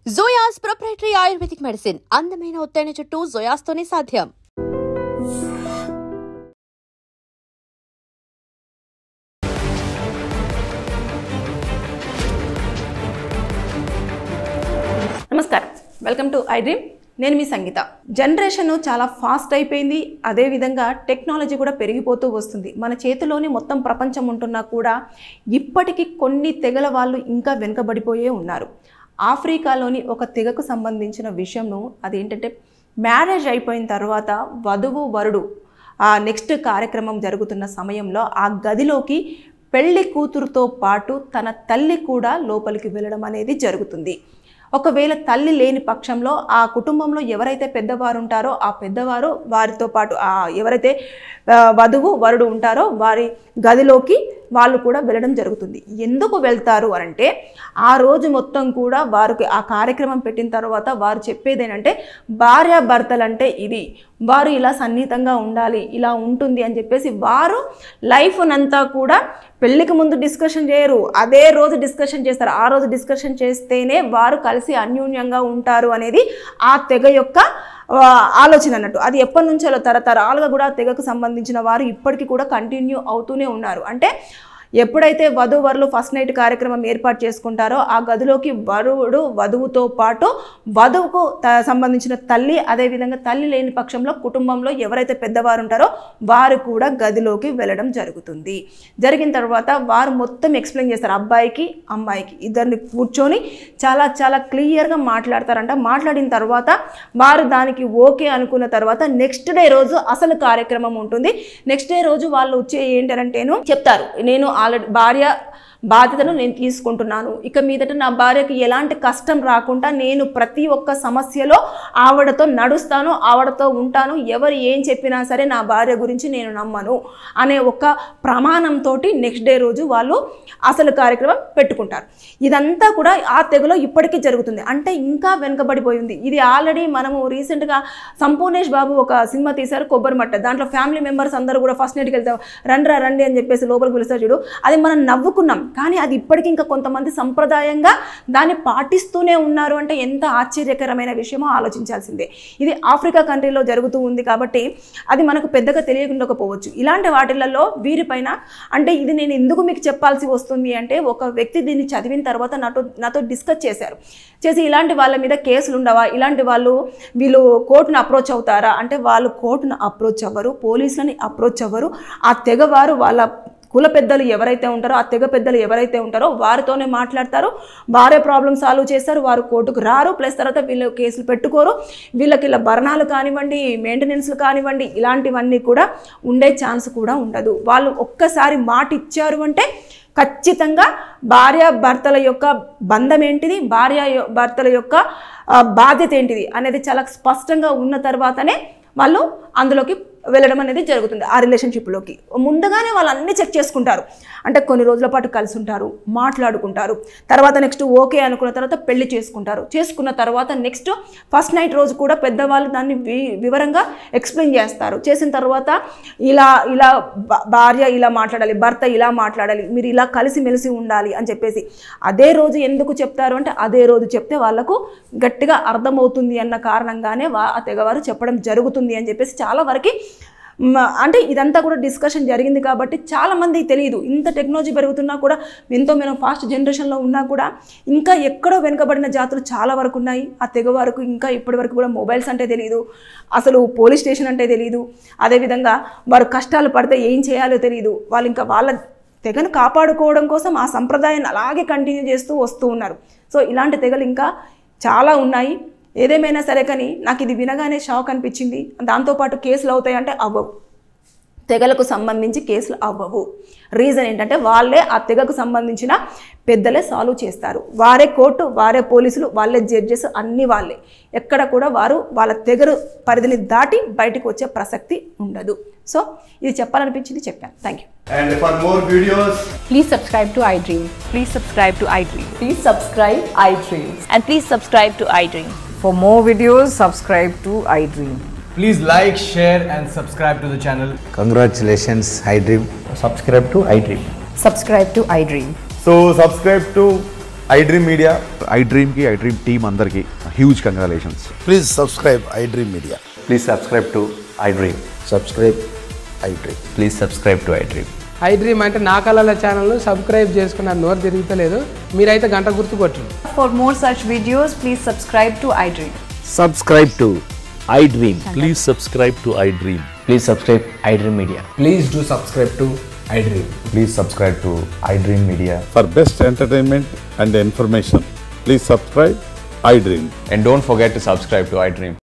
జోయాస్ proprietary ayurvedic medicine అందమైన ఒత్తైన చుట్టూ జోయాస్ తోనే సాధ్యం. నమస్కారం, వెల్కమ్ టు ఐ డ్రీమ్. నేను మీ సంగీత. జనరేషన్ చాలా ఫాస్ట్ అయిపోయింది. అదేవిధంగా టెక్నాలజీ కూడా పెరిగిపోతూ వస్తుంది. మన చేతిలోనే మొత్తం ప్రపంచం ఉంటున్నా కూడా ఇప్పటికీ కొన్ని తెగల వాళ్ళు ఇంకా వెనుకబడిపోయే ఉన్నారు. ఆఫ్రికాలోని ఒక తెగకు సంబంధించిన విషయంను అదేంటంటే, మ్యారేజ్ అయిపోయిన తర్వాత వధువు వరుడు నెక్స్ట్ కార్యక్రమం జరుగుతున్న సమయంలో ఆ గదిలోకి పెళ్లి కూతురుతో పాటు తన తల్లి కూడా లోపలికి వెళ్ళడం అనేది జరుగుతుంది. ఒకవేళ తల్లి లేని పక్షంలో ఆ కుటుంబంలో ఎవరైతే పెద్దవారు ఉంటారో ఆ పెద్దవారు వారితో పాటు ఎవరైతే వధువు వరుడు ఉంటారో వారి గదిలోకి వాళ్ళు కూడా వెళ్ళడం జరుగుతుంది. ఎందుకు వెళ్తారు అంటే, ఆ రోజు మొత్తం కూడా వారికి ఆ కార్యక్రమం పెట్టిన తర్వాత వారు చెప్పేదేనంటే, భార్యాభర్తలంటే ఇది, వారు ఇలా సన్నిహితంగా ఉండాలి, ఇలా ఉంటుంది అని చెప్పేసి వారు లైఫ్నంతా కూడా పెళ్ళికి ముందు డిస్కషన్ చేయరు, అదే రోజు డిస్కషన్ చేస్తారు. ఆ రోజు డిస్కషన్ చేస్తేనే వారు కలిసి అన్యోన్యంగా ఉంటారు అనేది ఆ తెగ యొక్క ఆలోచన అన్నట్టు. అది ఎప్పటి నుంచో తరతరాలుగా కూడా తెగకు సంబంధించిన వారు ఇప్పటికీ కూడా కంటిన్యూ అవుతూనే ఉన్నారు. అంటే ఎప్పుడైతే వధువరులు ఫస్ట్ నైట్ కార్యక్రమం ఏర్పాటు చేసుకుంటారో ఆ గదిలోకి వరుడు వధువుతో పాటు వధువుకు సంబంధించిన తల్లి, అదేవిధంగా తల్లి లేని పక్షంలో కుటుంబంలో ఎవరైతే పెద్దవారు ఉంటారో వారు కూడా గదిలోకి వెళ్ళడం జరుగుతుంది. జరిగిన తర్వాత వారు మొత్తం ఎక్స్ప్లెయిన్ చేస్తారు. అబ్బాయికి అమ్మాయికి ఇద్దరిని కూర్చొని చాలా చాలా క్లియర్గా మాట్లాడతారంట. మాట్లాడిన తర్వాత వారు దానికి ఓకే అనుకున్న తర్వాత నెక్స్ట్ డే రోజు అసలు కార్యక్రమం ఉంటుంది. నెక్స్ట్ డే రోజు వాళ్ళు వచ్చి ఏంటంటేను చెప్తారు, నేను ఆల్రెడీ భార్య బాధ్యతను నేను తీసుకుంటున్నాను, ఇక మీదట నా భార్యకి ఎలాంటి కష్టం రాకుండా నేను ప్రతి ఒక్క సమస్యలో ఆవిడతో నడుస్తాను, ఆవిడతో ఉంటాను, ఎవరు ఏం చెప్పినా సరే నా భార్య గురించి నేను నమ్మను అనే ఒక ప్రమాణంతో నెక్స్ట్ డే రోజు వాళ్ళు అసలు కార్యక్రమం పెట్టుకుంటారు. ఇదంతా కూడా ఆ తెగలో ఇప్పటికీ జరుగుతుంది. అంటే ఇంకా వెనుకబడిపోయింది. ఇది ఆల్రెడీ మనము రీసెంట్గా సంపూర్ణేష్ బాబు ఒక సినిమా తీశారు, కొబ్బరి మట్ట. దాంట్లో ఫ్యామిలీ మెంబర్స్ అందరూ కూడా ఫస్ట్ నైట్కి వెళ్తాం, రండి అని చెప్పేసి లోపలికి పిలుస్తారు చూడు. అది మనం నవ్వుకున్నాం, కానీ అది ఇప్పటికీ ఇంకా కొంతమంది సంప్రదాయంగా దాన్ని పాటిస్తూనే ఉన్నారు. అంటే ఎంత ఆశ్చర్యకరమైన విషయమో ఆలోచించాల్సిందే. ఇది ఆఫ్రికా కంట్రీలో జరుగుతూ ఉంది కాబట్టి అది మనకు పెద్దగా తెలియకుండకపోవచ్చు. ఇలాంటి వాటిలలో వీరిపైన అంటే ఇది నేను ఎందుకు మీకు చెప్పాల్సి వస్తుంది అంటే, ఒక వ్యక్తి దీన్ని చదివిన తర్వాత నాతో డిస్కస్ చేశారు. చేసి ఇలాంటి వాళ్ళ మీద కేసులు ఉండవా, ఇలాంటి వీళ్ళు కోర్టును అప్రోచ్ అవుతారా అంటే, వాళ్ళు కోర్టును అప్రోచ్ అవ్వరు, పోలీసులని అప్రోచ్ అవ్వరు. ఆ తెగవారు వాళ్ళ కుల పెద్దలు ఎవరైతే ఉంటారో, ఆ తెగ పెద్దలు ఎవరైతే ఉంటారో వారితోనే మాట్లాడతారు. వారే ప్రాబ్లమ్ సాల్వ్ చేస్తారు. వారు కోర్టుకు రారు. ప్లస్ తర్వాత వీళ్ళు కేసులు పెట్టుకోరు. వీళ్ళకి ఇలా భరణాలు కానివ్వండి, మెయింటెనెన్స్లు కానివ్వండి, ఇలాంటివన్నీ కూడా ఉండే ఛాన్స్ కూడా ఉండదు. వాళ్ళు ఒక్కసారి మాట ఇచ్చారు అంటే ఖచ్చితంగా భార్యాభర్తల యొక్క బంధం ఏంటిది, భార్యాభర్తల యొక్క బాధ్యత ఏంటిది అనేది చాలా స్పష్టంగా ఉన్న తర్వాతనే వాళ్ళు అందులోకి వెళ్ళడం అనేది జరుగుతుంది. ఆ రిలేషన్షిప్లోకి ముందుగానే వాళ్ళు అన్నీ చెక్ చేసుకుంటారు. అంటే కొన్ని రోజుల పాటు కలిసి ఉంటారు, మాట్లాడుకుంటారు, తర్వాత నెక్స్ట్ ఓకే అనుకున్న తర్వాత పెళ్లి చేసుకుంటారు. చేసుకున్న తర్వాత నెక్స్ట్ ఫస్ట్ నైట్ రోజు కూడా పెద్దవాళ్ళు దాన్ని వివరంగా ఎక్స్ప్లెయిన్ చేస్తారు. చేసిన తర్వాత ఇలా భార్య ఇలా మాట్లాడాలి, భర్త ఇలా మాట్లాడాలి, మీరు ఇలా కలిసిమెలిసి ఉండాలి అని చెప్పేసి అదే రోజు ఎందుకు చెప్తారు అంటే, అదే రోజు చెప్తే వాళ్ళకు గట్టిగా అర్థమవుతుంది అన్న కారణంగానే ఆ తెగవారు చెప్పడం జరుగుతుంది అని చెప్పేసి చాలా వరకు అంటే ఇదంతా కూడా డిస్కషన్ జరిగింది. కాబట్టి చాలామంది తెలియదు. ఇంత టెక్నాలజీ పెరుగుతున్నా కూడా, ఎంతో మనం ఫాస్ట్ జనరేషన్లో ఉన్నా కూడా ఇంకా ఎక్కడో వెనుకబడిన జాతులు చాలా వరకు ఉన్నాయి. ఆ తెగ వరకు ఇంకా ఇప్పటి వరకు కూడా మొబైల్స్ అంటే తెలియదు, అసలు పోలీస్ స్టేషన్ అంటే తెలియదు, అదేవిధంగా వారు కష్టాలు పడితే ఏం చేయాలో తెలియదు. వాళ్ళు ఇంకా వాళ్ళ తెగను కాపాడుకోవడం కోసం ఆ సంప్రదాయాన్ని అలాగే కంటిన్యూ చేస్తూ వస్తూ ఉన్నారు. సో ఇలాంటి తెగలు ఇంకా చాలా ఉన్నాయి. ఏదేమైనా సరే కానీ నాకు ఇది వినగానే షాక్ అనిపించింది. దాంతోపాటు కేసులు అవుతాయంటే అవ్వవు, తెగలకు సంబంధించి కేసులు అవ్వవు. రీజన్ ఏంటంటే వాళ్ళే ఆ తెగకు సంబంధించిన పెద్దలే సాల్వ్ చేస్తారు. వారే కోర్టు, వారే పోలీసులు, వాళ్ళే జడ్జెస్, అన్నీ వాళ్ళే. ఎక్కడ కూడా వారు వాళ్ళ తెగరు పరిధిని దాటి బయటకు వచ్చే ప్రసక్తి ఉండదు. సో ఇది చెప్పాలనిపించింది, చెప్పాను. Thank you. And for more videos, please subscribe to iDream. Please subscribe to iDream. Please subscribe iDream. And please subscribe to iDream. For more videos, subscribe to iDream. please like, share and subscribe to the channel. Congratulations, iDream. Subscribe to iDream. Subscribe to iDream. So subscribe to iDream Media. iDream team అందరికి huge congratulations. Please subscribe iDream Media. Please subscribe to iDream. Subscribe iDream. Please subscribe to iDream. iDream అంటే నా కళల channel subscribe చేసుకున్న నోరు తిరుగుతలేదు, మీరైతే గంట గుర్తు కొట్టండి. For more such videos, please subscribe to iDream. Subscribe to iDream. Please subscribe to iDream. Please subscribe iDream Media. Please do subscribe to iDream. Please subscribe to iDream Media. For best entertainment and information, please subscribe iDream. And don't forget to subscribe to iDream.